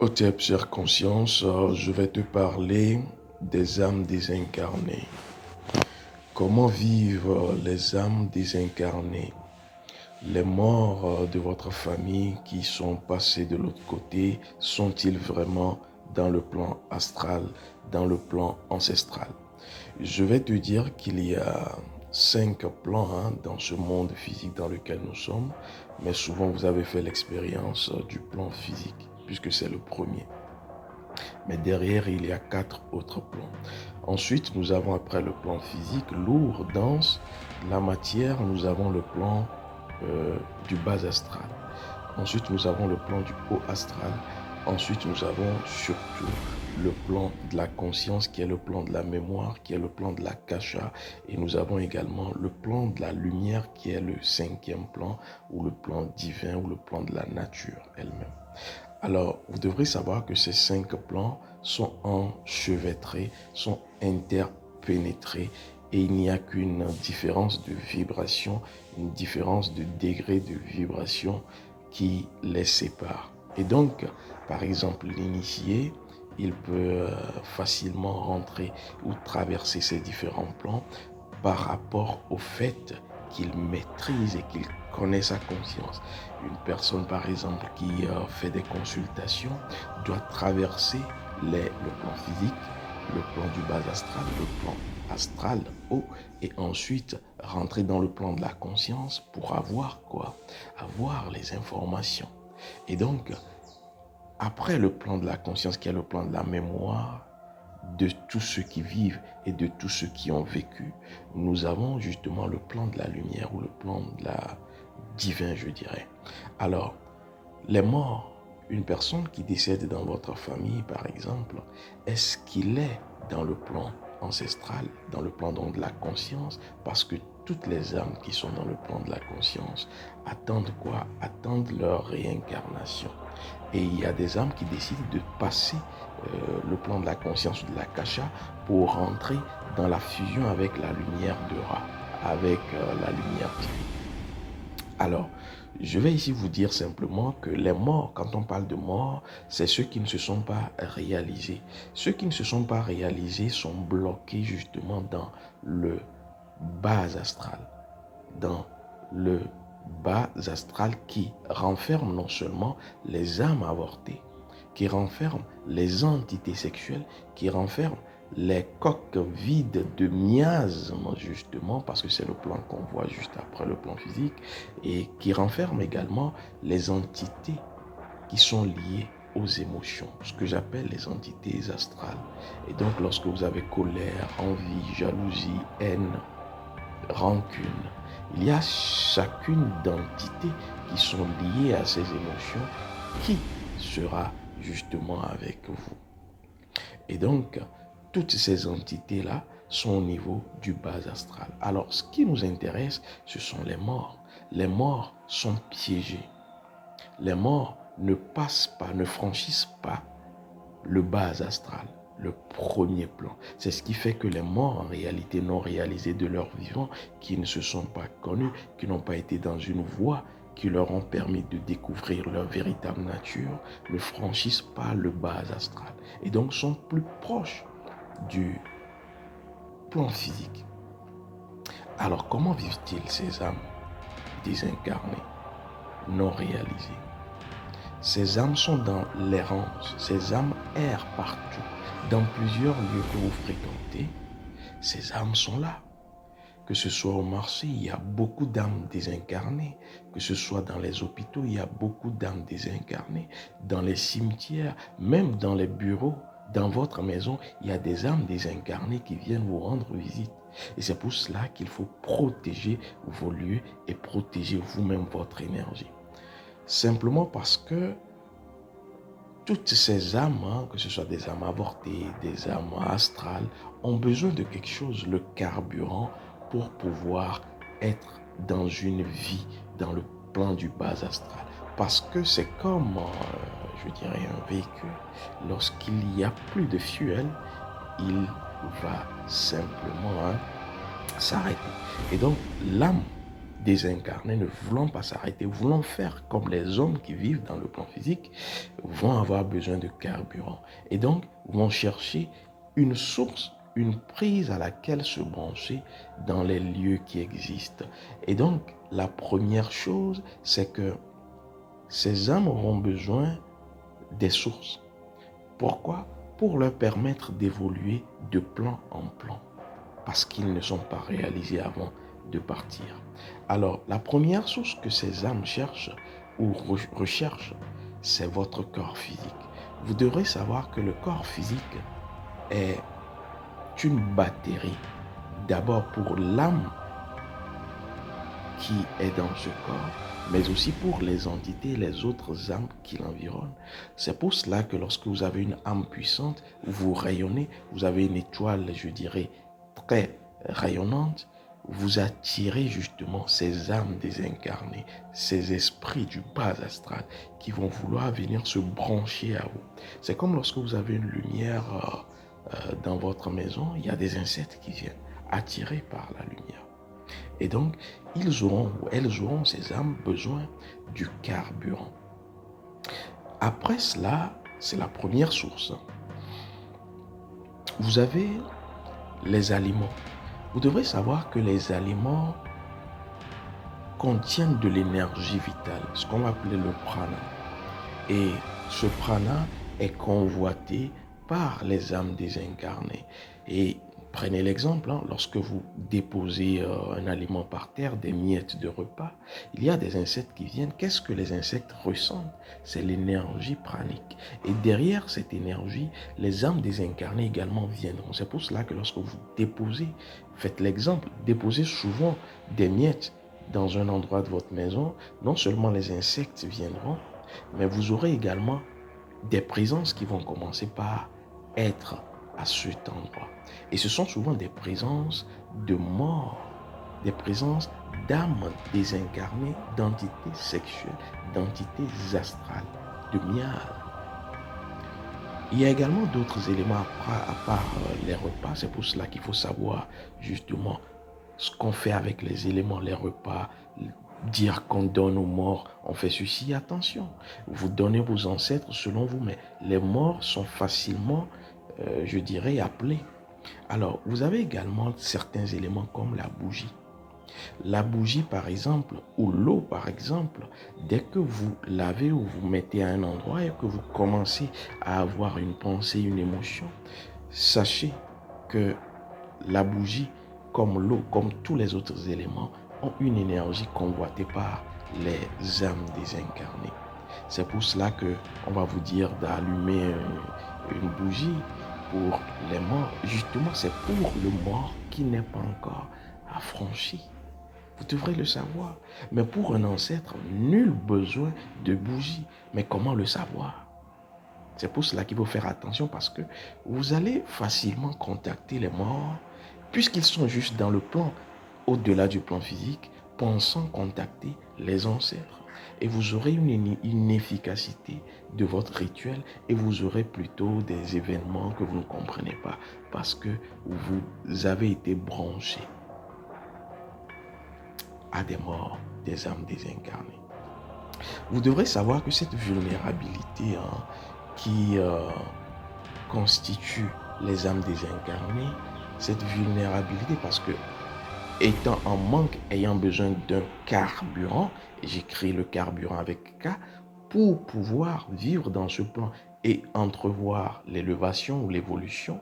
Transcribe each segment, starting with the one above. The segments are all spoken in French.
Hotep, chère conscience, je vais te parler des âmes désincarnées. Comment vivent les âmes désincarnées? Les morts de votre famille qui sont passés de l'autre côté, sont-ils vraiment dans le plan astral, dans le plan ancestral? Je vais te dire qu'il y a 5 plans dans ce monde physique dans lequel nous sommes, mais souvent vous avez fait l'expérience du plan physique, puisque c'est le premier. Mais derrière, il y a 4 autres plans. Ensuite, nous avons après le plan physique, lourd, dense, la matière, nous avons le plan du bas astral. Ensuite, nous avons le plan du haut astral. Ensuite, nous avons surtout le plan de la conscience qui est le plan de la mémoire, qui est le plan de la kasha. Et nous avons également le plan de la lumière qui est le 5e plan ou le plan divin ou le plan de la nature elle-même. Alors, vous devrez savoir que ces 5 plans sont enchevêtrés, sont interpénétrés et il n'y a qu'une différence de vibration, une différence de degré de vibration qui les sépare. Et donc, par exemple, l'initié, il peut facilement rentrer ou traverser ces différents plans par rapport au fait qu'il maîtrise et qu'il connaît sa conscience. Une personne, par exemple, qui fait des consultations doit traverser le plan physique, le plan du bas astral, le plan astral haut, et ensuite rentrer dans le plan de la conscience pour avoir quoi? Avoir les informations. Et donc, après le plan de la conscience, qui est le plan de la mémoire, de tous ceux qui vivent et de tous ceux qui ont vécu, nous avons justement le plan de la lumière ou le plan de la divin, je dirais. Alors, les morts, une personne qui décède dans votre famille, par exemple, est-ce qu'il est dans le plan ancestral, dans le plan de la conscience? Parce que toutes les âmes qui sont dans le plan de la conscience attendent quoi? Attendent leur réincarnation. Et il y a des âmes qui décident de passer le plan de la conscience ou de la kasha pour rentrer dans la fusion avec la lumière de Ra, avec la lumière divine. Alors, je vais ici vous dire simplement que les morts, quand on parle de morts, c'est ceux qui ne se sont pas réalisés. Ceux qui ne se sont pas réalisés sont bloqués justement dans le bas astral, dans le bas astral qui renferme non seulement les âmes avortées, qui renferme les entités sexuelles, qui renferme les coques vides de miasmes, justement, parce que c'est le plan qu'on voit juste après le plan physique, et qui renferme également les entités qui sont liées aux émotions, ce que j'appelle les entités astrales. Et donc, lorsque vous avez colère, envie, jalousie, haine, rancune, il y a chacune d'entités qui sont liées à ces émotions qui sera justement avec vous. Et donc, toutes ces entités-là sont au niveau du bas astral. Alors, ce qui nous intéresse, ce sont les morts. Les morts sont piégés. Les morts ne passent pas, ne franchissent pas le bas astral, le premier plan. C'est ce qui fait que les morts, en réalité, n'ont réalisé de leur vivant, qui ne se sont pas connus, qui n'ont pas été dans une voie qui leur ont permis de découvrir leur véritable nature, ne franchissent pas le bas astral et donc sont plus proches du plan physique. Alors, comment vivent-ils ces âmes désincarnées, non réalisées? Ces âmes sont dans l'errance, ces âmes errent partout. Dans plusieurs lieux que vous fréquentez, ces âmes sont là. Que ce soit au marché, il y a beaucoup d'âmes désincarnées. Que ce soit dans les hôpitaux, il y a beaucoup d'âmes désincarnées. Dans les cimetières, même dans les bureaux, dans votre maison, il y a des âmes désincarnées qui viennent vous rendre visite. Et c'est pour cela qu'il faut protéger vos lieux et protéger vous-même votre énergie. Simplement parce que toutes ces âmes, que ce soit des âmes avortées, des âmes astrales, ont besoin de quelque chose, le carburant, pour pouvoir être dans une vie, dans le plan du bas astral. Parce que c'est comme, je dirais, un véhicule. Lorsqu'il n'y a plus de fuel, il va simplement s'arrêter. Et donc, l'âme désincarnés ne voulant pas s'arrêter, voulant faire comme les hommes qui vivent dans le plan physique, vont avoir besoin de carburant. Et donc, vont chercher une source, une prise à laquelle se brancher dans les lieux qui existent. Et donc, la première chose, c'est que ces âmes auront besoin des sources. Pourquoi? Pour leur permettre d'évoluer de plan en plan, parce qu'ils ne sont pas réalisés avant de partir. Alors, la première source que ces âmes cherchent ou recherchent, c'est votre corps physique. Vous devrez savoir que le corps physique est une batterie, d'abord pour l'âme qui est dans ce corps, mais aussi pour les entités, les autres âmes qui l'environnent. C'est pour cela que lorsque vous avez une âme puissante, vous rayonnez, vous avez une étoile, je dirais, très rayonnante, vous attirez justement ces âmes désincarnées, ces esprits du bas astral qui vont vouloir venir se brancher à vous. C'est comme lorsque vous avez une lumière dans votre maison, il y a des insectes qui viennent attirés par la lumière. Et donc, ils auront ou elles auront, ces âmes, besoin du carburant. Après cela, c'est la première source. Vous avez les aliments. Vous devrez savoir que les aliments contiennent de l'énergie vitale, ce qu'on va appeler le prana. Et ce prana est convoité par les âmes désincarnées. Et prenez l'exemple, lorsque vous déposez un aliment par terre, des miettes de repas, il y a des insectes qui viennent. Qu'est-ce que les insectes ressentent? C'est l'énergie pranique. Et derrière cette énergie, les âmes désincarnées également viendront. C'est pour cela que lorsque vous déposez, faites l'exemple, déposez souvent des miettes dans un endroit de votre maison, non seulement les insectes viendront, mais vous aurez également des présences qui vont commencer par être à cet endroit. Et ce sont souvent des présences de mort, des présences d'âmes désincarnées, d'entités sexuelles, d'entités astrales, de miasmes. Il y a également d'autres éléments à part les repas. C'est pour cela qu'il faut savoir justement ce qu'on fait avec les éléments, les repas, dire qu'on donne aux morts, on fait ceci, attention. Vous donnez vos ancêtres selon vous, mais les morts sont facilement, je dirais, appelés. Alors, vous avez également certains éléments comme la bougie. La bougie, par exemple, ou l'eau, par exemple, dès que vous lavez ou vous mettez à un endroit et que vous commencez à avoir une pensée, une émotion, sachez que la bougie, comme l'eau, comme tous les autres éléments, ont une énergie convoitée par les âmes désincarnées. C'est pour cela qu'on va vous dire d'allumer une bougie pour les morts. Justement, c'est pour le mort qui n'est pas encore affranchi. Vous devrez le savoir. Mais pour un ancêtre, nul besoin de bougie. Mais comment le savoir? C'est pour cela qu'il faut faire attention parce que vous allez facilement contacter les morts puisqu'ils sont juste dans le plan, au-delà du plan physique, pensant contacter les ancêtres. Et vous aurez une inefficacité de votre rituel et vous aurez plutôt des événements que vous ne comprenez pas parce que vous avez été branché à des morts, des âmes désincarnées. Vous devrez savoir que cette vulnérabilité qui constitue les âmes désincarnées, cette vulnérabilité parce que étant en manque, ayant besoin d'un carburant, et j'écris le carburant avec K, pour pouvoir vivre dans ce plan et entrevoir l'élévation ou l'évolution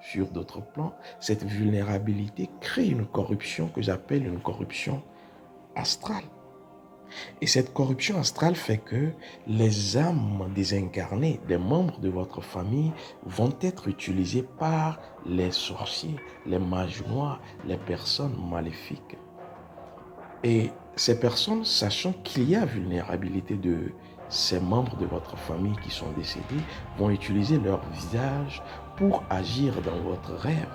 sur d'autres plans, cette vulnérabilité crée une corruption que j'appelle une corruption astrale. Et cette corruption astrale fait que les âmes désincarnées des membres de votre famille vont être utilisées par les sorciers, les mages noirs, les personnes maléfiques. Et ces personnes, sachant qu'il y a vulnérabilité de ces membres de votre famille qui sont décédés, vont utiliser leur visage pour agir dans votre rêve.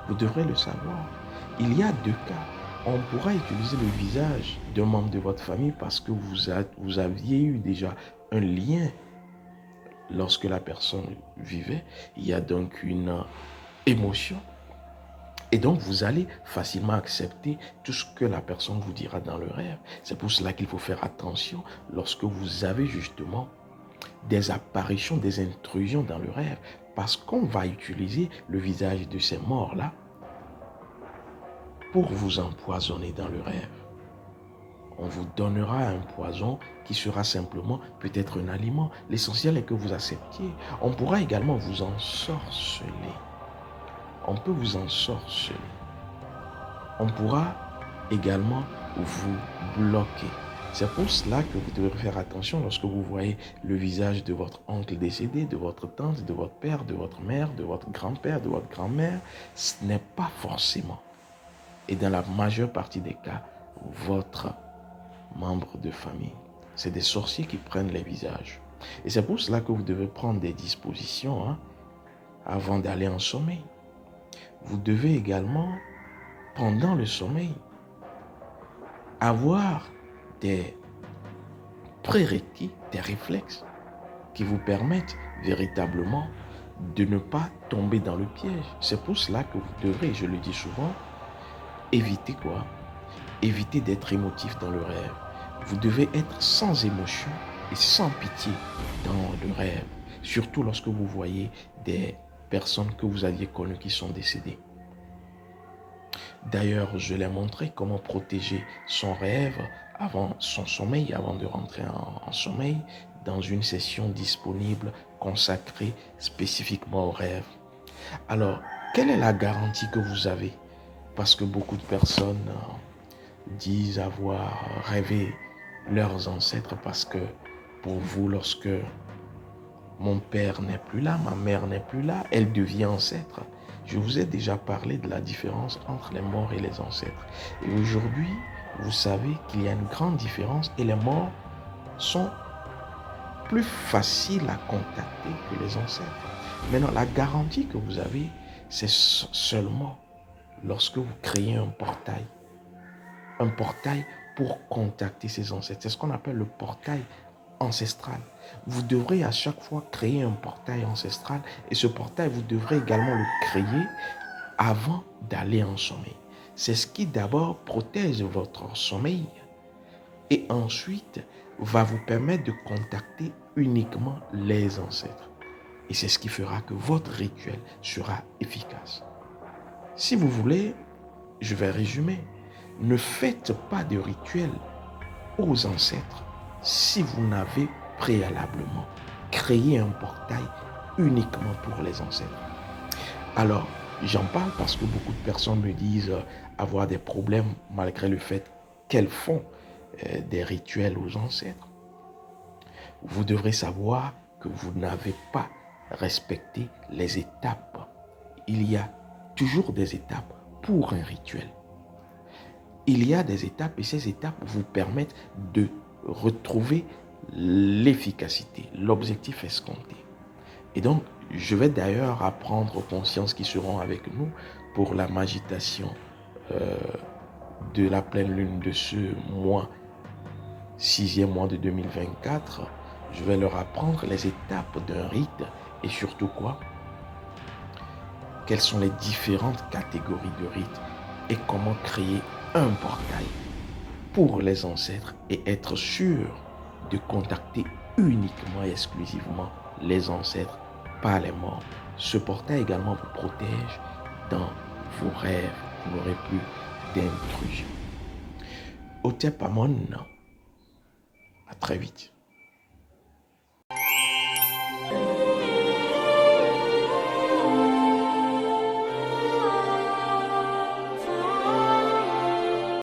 Vous devrez le savoir. Il y a deux cas. On pourra utiliser le visage d'un membre de votre famille parce que vous aviez eu déjà un lien lorsque la personne vivait. Il y a donc une émotion. Et donc, vous allez facilement accepter tout ce que la personne vous dira dans le rêve. C'est pour cela qu'il faut faire attention lorsque vous avez justement des apparitions, des intrusions dans le rêve. Parce qu'on va utiliser le visage de ces morts-là pour vous empoisonner dans le rêve. On vous donnera un poison qui sera simplement peut-être un aliment. L'essentiel est que vous acceptiez. On pourra également vous ensorceler. On peut vous ensorceler. On pourra également vous bloquer. C'est pour cela que vous devez faire attention lorsque vous voyez le visage de votre oncle décédé, de votre tante, de votre père, de votre mère, de votre grand-père, de votre grand-mère. Ce n'est pas forcément, et dans la majeure partie des cas, votre membre de famille. C'est des sorciers qui prennent les visages. Et c'est pour cela que vous devez prendre des dispositions avant d'aller en sommeil. Vous devez également, pendant le sommeil, avoir des prérequis, des réflexes qui vous permettent véritablement de ne pas tomber dans le piège. C'est pour cela que vous devrez, je le dis souvent, éviter quoi? Éviter d'être émotif dans le rêve. Vous devez être sans émotion et sans pitié dans le rêve, surtout lorsque vous voyez des personnes que vous aviez connues qui sont décédées. D'ailleurs, je l'ai montré comment protéger son rêve avant son sommeil, avant de rentrer en sommeil, dans une session disponible consacrée spécifiquement au rêve. Alors, quelle est la garantie que vous avez? Parce que beaucoup de personnes disent avoir rêvé leurs ancêtres parce que pour vous, lorsque mon père n'est plus là, ma mère n'est plus là, elle devient ancêtre. Je vous ai déjà parlé de la différence entre les morts et les ancêtres. Et aujourd'hui, vous savez qu'il y a une grande différence et les morts sont plus faciles à contacter que les ancêtres. Maintenant, la garantie que vous avez, c'est seulement lorsque vous créez un portail. Un portail pour contacter ses ancêtres. C'est ce qu'on appelle le portail ancestral. Vous devrez à chaque fois créer un portail ancestral et ce portail, vous devrez également le créer avant d'aller en sommeil. C'est ce qui d'abord protège votre sommeil et ensuite va vous permettre de contacter uniquement les ancêtres. Et c'est ce qui fera que votre rituel sera efficace. Si vous voulez, je vais résumer. Ne faites pas de rituel aux ancêtres si vous n'avez préalablement créé un portail uniquement pour les ancêtres. Alors, j'en parle parce que beaucoup de personnes me disent avoir des problèmes malgré le fait qu'elles font des rituels aux ancêtres. Vous devrez savoir que vous n'avez pas respecté les étapes. Il y a toujours des étapes pour un rituel. Il y a des étapes et ces étapes vous permettent de retrouver l'efficacité, l'objectif escompté. Et donc, je vais d'ailleurs apprendre aux consciences qui seront avec nous pour la méditation de la pleine lune de ce mois, 6e mois de 2024. Je vais leur apprendre les étapes d'un rite et surtout quoi? Quelles sont les différentes catégories de rites et comment créer un portail pour les ancêtres et être sûr de contacter uniquement et exclusivement les ancêtres, pas les morts. Ce portail également vous protège dans vos rêves. Vous n'aurez plus d'intrusion. Otep Amon, à très vite.